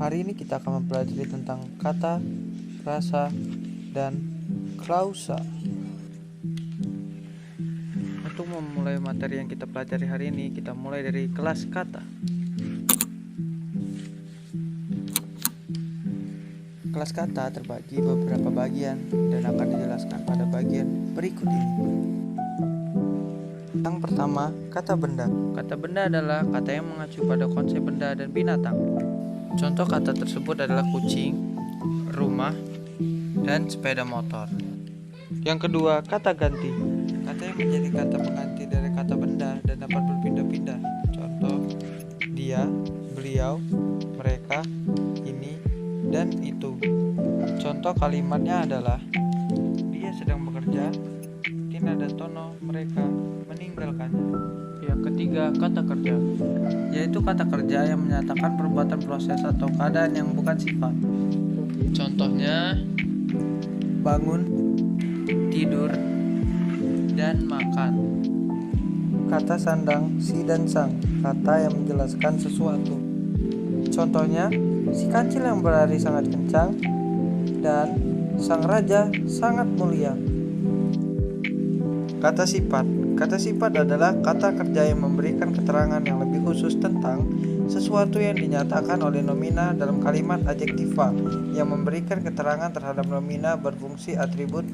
Hari ini kita akan mempelajari tentang kata, frasa, dan klausa. Untuk memulai materi yang kita pelajari hari ini, kita mulai dari kelas kata. Kelas kata terbagi beberapa bagian dan akan dijelaskan pada bagian berikut ini. Yang pertama, kata benda. Kata benda adalah kata yang mengacu pada konsep benda dan binatang. Contoh kata tersebut adalah kucing, rumah, dan sepeda motor. Yang kedua, kata ganti. Kata yang menjadi kata pengganti dari kata benda dan dapat berpindah-pindah. Contoh, dia, beliau, mereka, ini, dan itu. Contoh kalimatnya adalah dia sedang bekerja, Tina dan Tono mereka meninggalkannya. Yang ketiga, kata kerja, yaitu kata kerja yang menyatakan perbuatan, proses, atau keadaan yang bukan sifat. Contohnya, bangun, tidur, dan makan. Kata sandang, si dan sang, kata yang menjelaskan sesuatu. Contohnya, si kancil yang berlari sangat kencang dan sang raja sangat mulia. Kata sifat. Kata sifat adalah kata kerja yang memberikan keterangan yang lebih khusus tentang sesuatu yang dinyatakan oleh nomina dalam kalimat adjektiva yang memberikan keterangan terhadap nomina berfungsi atribut.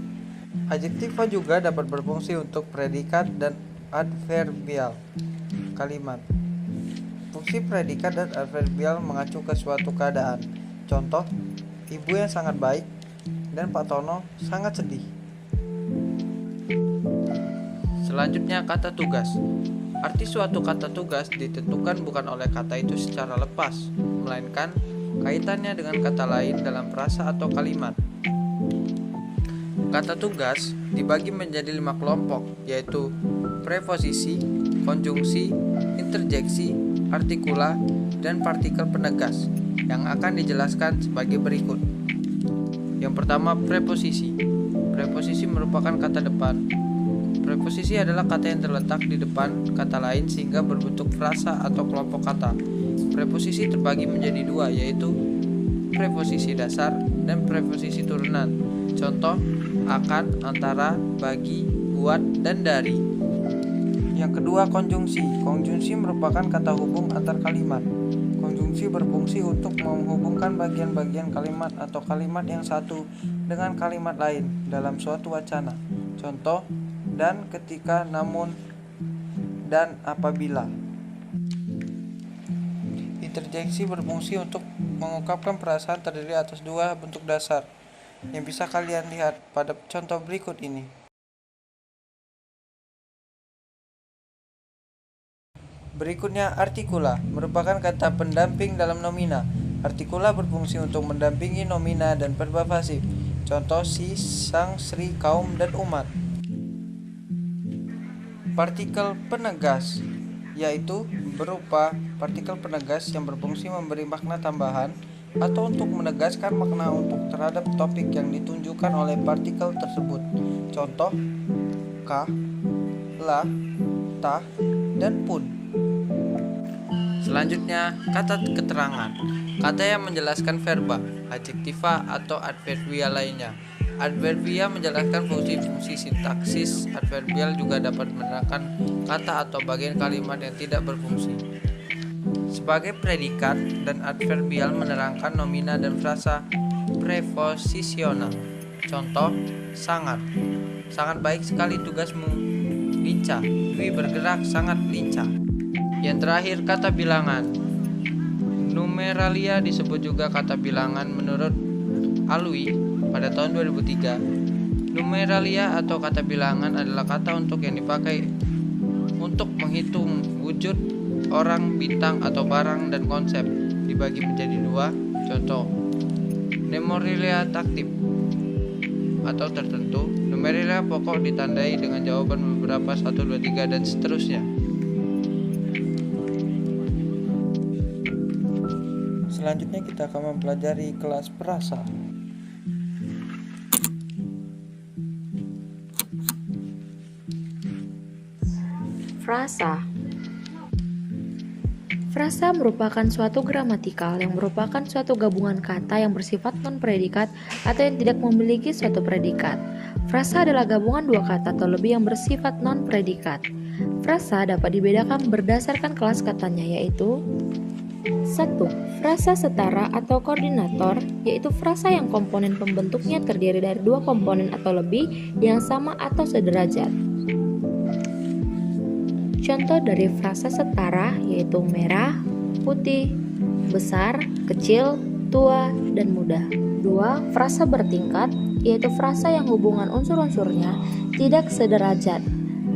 Adjektiva juga dapat berfungsi untuk predikat dan adverbial kalimat. Fungsi predikat dan adverbial mengacu ke suatu keadaan. Contoh, ibu yang sangat baik dan Pak Tono sangat sedih. Selanjutnya, kata tugas. Arti suatu kata tugas ditentukan bukan oleh kata itu secara lepas, melainkan kaitannya dengan kata lain dalam frasa atau kalimat. Kata tugas dibagi menjadi 5 kelompok, yaitu preposisi, konjungsi, interjeksi, artikula, dan partikel penegas, yang akan dijelaskan sebagai berikut. Yang pertama, preposisi. Preposisi merupakan kata depan. Preposisi adalah kata yang terletak di depan kata lain sehingga berbentuk frasa atau kelompok kata. Preposisi terbagi menjadi 2, yaitu preposisi dasar dan preposisi turunan. Contoh, akan, antara, bagi, buat, dan dari. Yang kedua, konjungsi. Konjungsi merupakan kata hubung antar kalimat. Konjungsi berfungsi untuk menghubungkan bagian-bagian kalimat atau kalimat yang satu dengan kalimat lain dalam suatu wacana. Contoh, dan, ketika, namun, dan apabila. Interjeksi berfungsi untuk mengungkapkan perasaan terdiri atas 2 bentuk dasar yang bisa kalian lihat pada contoh berikut ini. Berikutnya, artikula merupakan kata pendamping dalam nomina. Artikula berfungsi untuk mendampingi nomina dan verba pasif. Contoh, si, sang, sri, kaum, dan umat. Partikel penegas, yaitu berupa partikel penegas yang berfungsi memberi makna tambahan atau untuk menegaskan makna untuk terhadap topik yang ditunjukkan oleh partikel tersebut. Contoh, kah, lah, tah, dan pun. Selanjutnya, kata keterangan. Kata yang menjelaskan verba, adjektiva, atau adverbia lainnya. Adverbia menjelaskan fungsi-fungsi sintaksis. Adverbial juga dapat menerangkan kata atau bagian kalimat yang tidak berfungsi. Sebagai predikat, dan adverbial menerangkan nomina dan frasa preposisional. Contoh, sangat. Sangat baik sekali tugasmu. Lincah. Dwi bergerak sangat lincah. Yang terakhir, kata bilangan. Numeralia disebut juga kata bilangan menurut Alwi pada tahun 2003. Numeralia atau kata bilangan adalah kata untuk yang dipakai untuk menghitung wujud orang, bintang, atau barang dan konsep. Dibagi menjadi 2. Contoh, numeralia taktif atau tertentu. Numeralia pokok ditandai dengan jawaban beberapa 1, 2, 3, dan seterusnya. Selanjutnya kita akan mempelajari kelas frasa. Frasa. Frasa merupakan suatu gramatikal yang merupakan suatu gabungan kata yang bersifat non-predikat atau yang tidak memiliki suatu predikat. Frasa adalah gabungan dua kata atau lebih yang bersifat non-predikat. Frasa dapat dibedakan berdasarkan kelas katanya, yaitu 1. Frasa setara atau koordinator, yaitu frasa yang komponen pembentuknya terdiri dari dua komponen atau lebih yang sama atau sederajat. Contoh dari frasa setara yaitu merah, putih, besar, kecil, tua, dan muda. 2. Frasa bertingkat, yaitu frasa yang hubungan unsur-unsurnya tidak sederajat.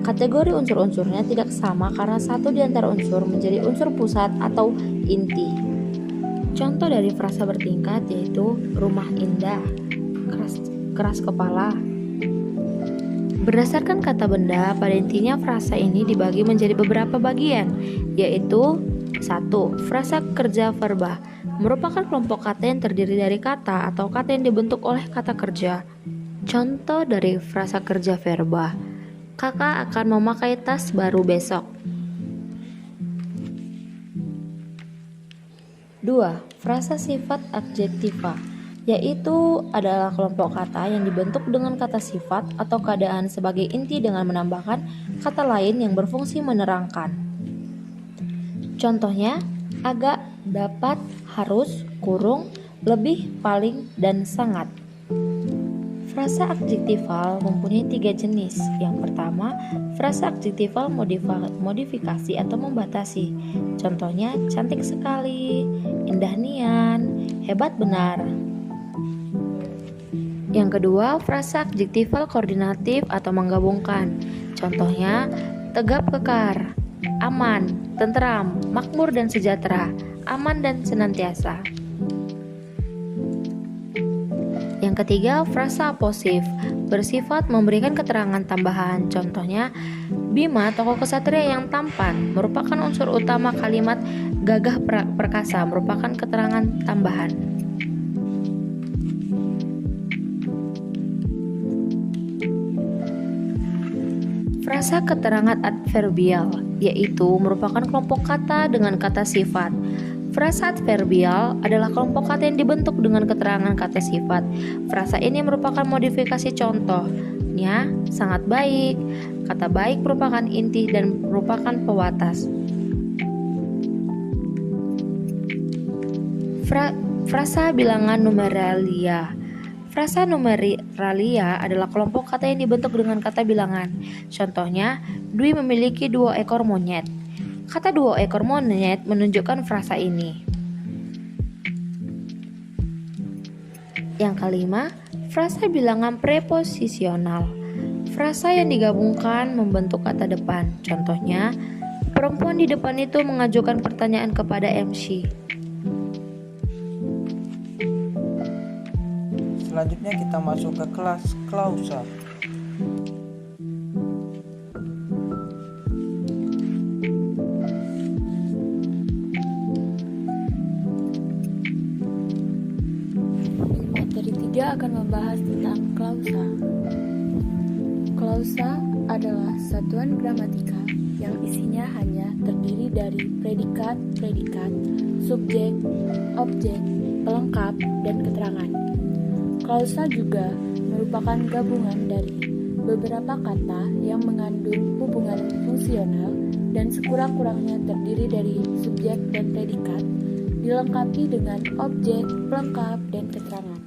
Kategori unsur-unsurnya tidak sama karena satu di antara unsur menjadi unsur pusat atau inti. Contoh dari frasa bertingkat yaitu rumah indah, keras kepala. Berdasarkan kata benda, pada intinya frasa ini dibagi menjadi beberapa bagian, yaitu 1. Frasa kerja verba merupakan kelompok kata yang terdiri dari kata atau kata yang dibentuk oleh kata kerja. Contoh dari frasa kerja verba: kakak akan memakai tas baru besok. 2. Frasa sifat adjektiva, yaitu adalah kelompok kata yang dibentuk dengan kata sifat atau keadaan sebagai inti dengan menambahkan kata lain yang berfungsi menerangkan. Contohnya, agak, dapat, harus, kurung, lebih, paling, dan sangat. Frasa adjektival mempunyai 3 jenis. Yang pertama, frasa adjektival modifikasi atau membatasi. Contohnya, cantik sekali, indah nian, hebat benar. Yang kedua, frasa adjektival koordinatif atau menggabungkan. Contohnya, tegap kekar, aman, tentram, makmur dan sejahtera, aman dan senantiasa. Yang ketiga, frasa aposif, bersifat memberikan keterangan tambahan. Contohnya, Bima, tokoh kesatria yang tampan, merupakan unsur utama kalimat gagah perkasa, merupakan keterangan tambahan. Frasa keterangan adverbial, yaitu merupakan kelompok kata dengan kata sifat. Frasa adverbial adalah kelompok kata yang dibentuk dengan keterangan kata sifat. Frasa ini merupakan modifikasi contohnya sangat baik. Kata baik merupakan inti dan merupakan pewatas. Frasa bilangan numeralia. Frasa numeralia adalah kelompok kata yang dibentuk dengan kata bilangan. Contohnya, Dwi memiliki 2 ekor monyet. Kata 2 ekor monyet menunjukkan frasa ini. Yang kelima, frasa bilangan preposisional. Frasa yang digabungkan membentuk kata depan. Contohnya, perempuan di depan itu mengajukan pertanyaan kepada MC. Selanjutnya kita masuk ke kelas klausa. Materi 3 akan membahas tentang klausa. Klausa adalah satuan gramatikal yang isinya hanya terdiri dari predikat, subjek, objek, pelengkap, dan keterangan. Klausa juga merupakan gabungan dari beberapa kata yang mengandung hubungan fungsional dan sekurang-kurangnya terdiri dari subjek dan predikat, dilengkapi dengan objek, pelengkap, dan keterangan.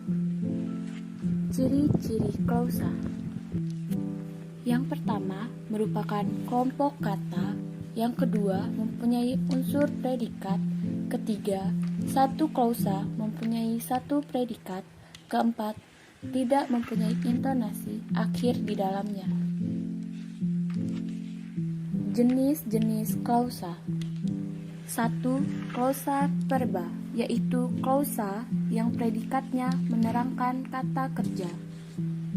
Ciri-ciri klausa. Yang pertama merupakan kelompok kata, yang kedua mempunyai unsur predikat, ketiga, satu klausa mempunyai satu predikat, keempat, tidak mempunyai intonasi akhir di dalamnya. Jenis-jenis klausa. 1. Klausa verba, yaitu klausa yang predikatnya menerangkan kata kerja.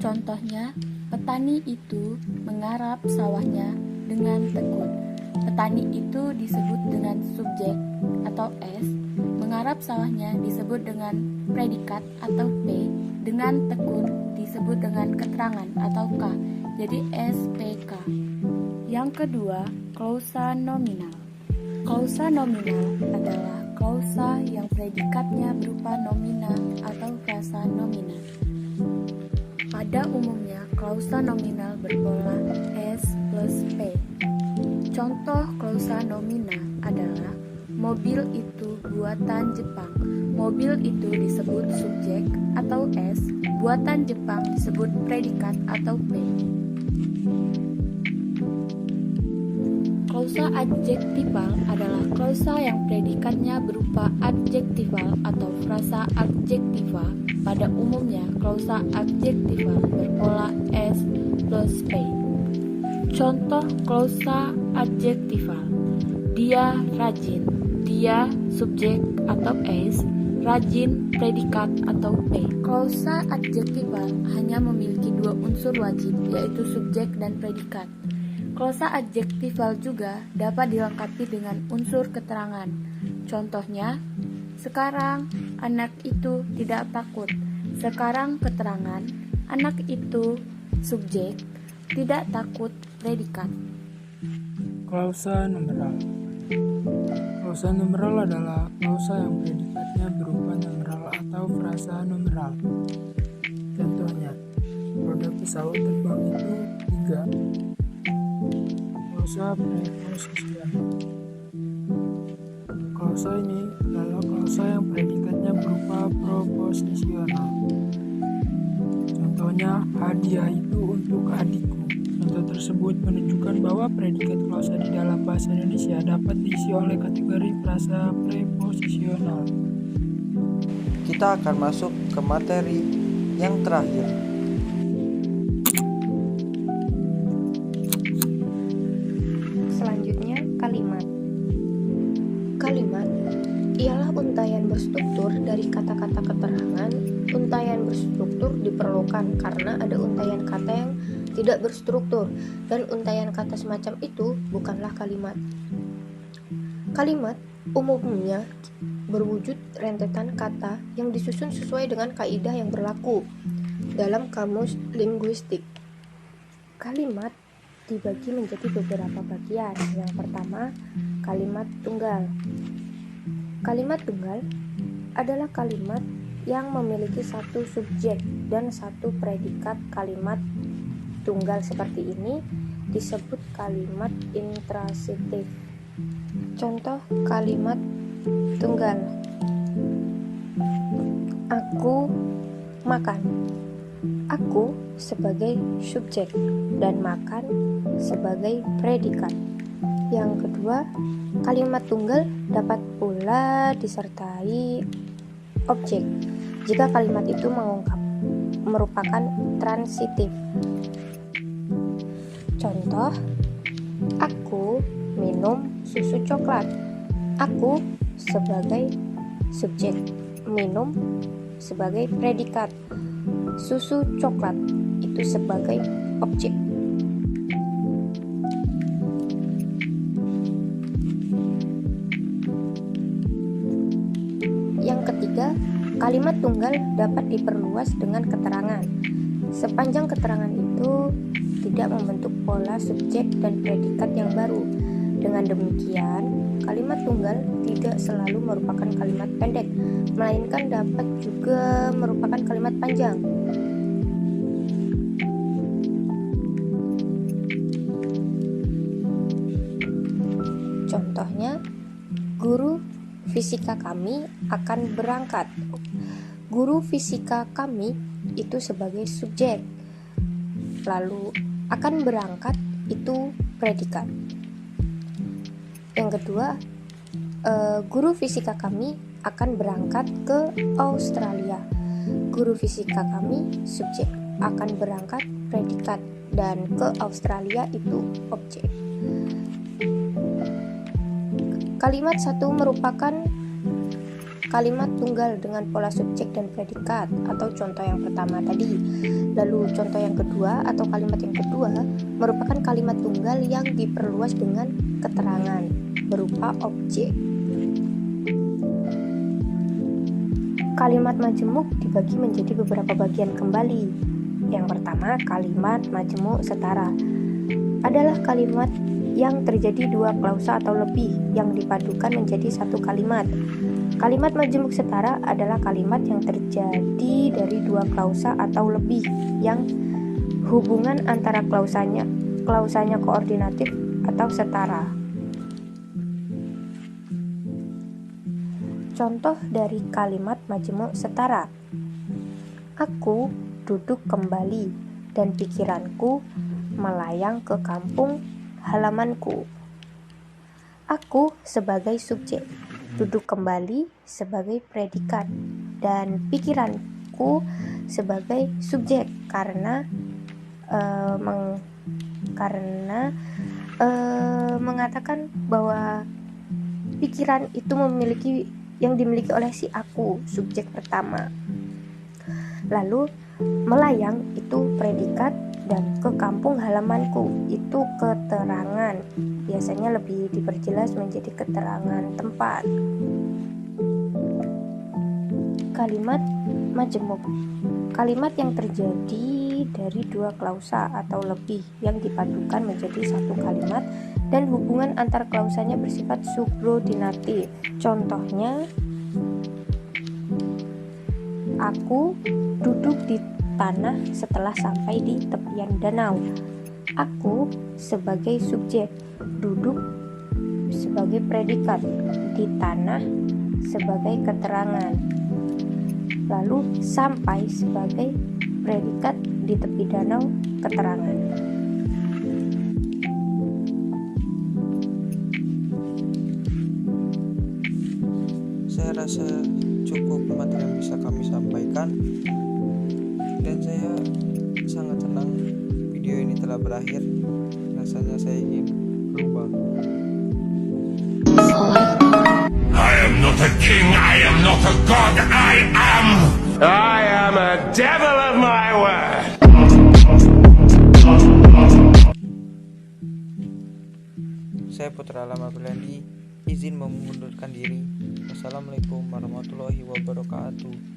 Contohnya, petani itu menggarap sawahnya dengan tekun. Petani itu disebut dengan subjek atau S, menggarap sawahnya disebut dengan predikat atau P, dengan tekun disebut dengan keterangan atau K, jadi SPK. Yang kedua, klausa nominal. Klausa nominal adalah klausa yang predikatnya berupa nomina atau frasa nomina. Pada umumnya, klausa nominal berpola S plus P. Contoh klausa nomina adalah mobil itu buatan Jepang. Mobil itu disebut subjek atau S, buatan Jepang disebut predikat atau P. Klausa adjektival adalah klausa yang predikatnya berupa adjektival atau frasa adjektiva. Pada umumnya, klausa adjektival berpola S plus P. Contoh klausa adjektival: dia rajin, dia subjek atau S, rajin predikat atau P. Klausa adjektival hanya memiliki dua unsur wajib, yaitu subjek dan predikat. Klausa adjektival juga dapat dilengkapi dengan unsur keterangan. Contohnya, sekarang anak itu tidak takut. Sekarang keterangan, anak itu subjek, tidak takut predikat. Klausa numeral. Klausa numeral adalah klausa yang predikatnya berupa numeral atau frasa numeral. Contohnya, roda pesawat terbang itu 3. Klausa preposisional. Klausa ini adalah klausa yang predikatnya berupa proposisional. Contohnya, hadiah itu untuk adikku. Contoh tersebut menunjukkan bahwa predikat klausa di dalam bahasa Indonesia dapat diisi oleh kategori frasa preposisional. Kita akan masuk ke materi yang terakhir. Selanjutnya, kalimat. Kalimat ialah untaian berstruktur dari kata-kata keterangan. Untaian berstruktur diperlukan karena ada untaian kata yang tidak berstruktur, dan untaian kata semacam itu bukanlah kalimat. Kalimat umumnya berwujud rentetan kata yang disusun sesuai dengan kaidah yang berlaku dalam kamus linguistik. Kalimat dibagi menjadi beberapa bagian. Yang pertama, kalimat tunggal. Kalimat tunggal adalah kalimat yang memiliki satu subjek dan satu predikat. Kalimat tunggal seperti ini disebut kalimat intransitif. Contoh kalimat tunggal: aku makan. Aku sebagai subjek dan makan sebagai predikat. Yang kedua, kalimat tunggal dapat pula disertai objek jika kalimat itu merupakan transitif. Contoh, aku minum susu coklat. Aku sebagai subjek, minum sebagai predikat, susu coklat itu sebagai objek. Yang ketiga, kalimat tunggal dapat diperluas dengan keterangan. Sepanjang keterangan itu tidak membentuk pola subjek dan predikat yang baru. Dengan demikian, kalimat tunggal tidak selalu merupakan kalimat pendek, melainkan dapat juga merupakan kalimat panjang. Contohnya, guru fisika kami akan berangkat. Guru fisika kami itu sebagai subjek. Lalu akan berangkat itu predikat. Yang kedua, guru fisika kami akan berangkat ke Australia. Guru fisika kami subjek, akan berangkat predikat, dan ke Australia itu objek. Kalimat satu merupakan kalimat tunggal dengan pola subjek dan predikat atau contoh yang pertama tadi. Lalu contoh yang kedua atau kalimat yang kedua merupakan kalimat tunggal yang diperluas dengan keterangan berupa objek. Kalimat majemuk dibagi menjadi beberapa bagian kembali. Yang pertama, kalimat majemuk setara adalah kalimat yang terjadi dua klausa atau lebih yang dipadukan menjadi satu kalimat. Kalimat majemuk setara adalah kalimat yang terjadi dari dua klausa atau lebih yang hubungan antara klausanya koordinatif atau setara. Contoh dari kalimat majemuk setara. Aku duduk kembali dan pikiranku melayang ke kampung halamanku. Aku sebagai subjek, duduk kembali sebagai predikat, dan pikiranku sebagai subjek karena mengatakan bahwa pikiran itu dimiliki oleh si aku, subjek pertama. Lalu melayang itu predikat dan ke kampung halamanku itu keterangan. Biasanya lebih diperjelas menjadi keterangan tempat. Kalimat majemuk. Kalimat yang terjadi dari dua klausa atau lebih yang dipadukan menjadi satu kalimat dan hubungan antar klausanya bersifat subordinatif. Contohnya, aku duduk di tanah setelah sampai di tepian danau. Aku sebagai subjek, duduk sebagai predikat, di tanah sebagai keterangan, lalu sampai sebagai predikat, di tepi danau keterangan. Saya rasa cukup materi yang bisa kami sampaikan, dan saya sangat senang video ini telah berakhir. Rasanya saya ingin berubah. I am not a king, I am not a god, I am a devil of my word. Saya Putra Alama Berlandi, izin mengundurkan diri. Wassalamualaikum warahmatullahi wabarakatuh.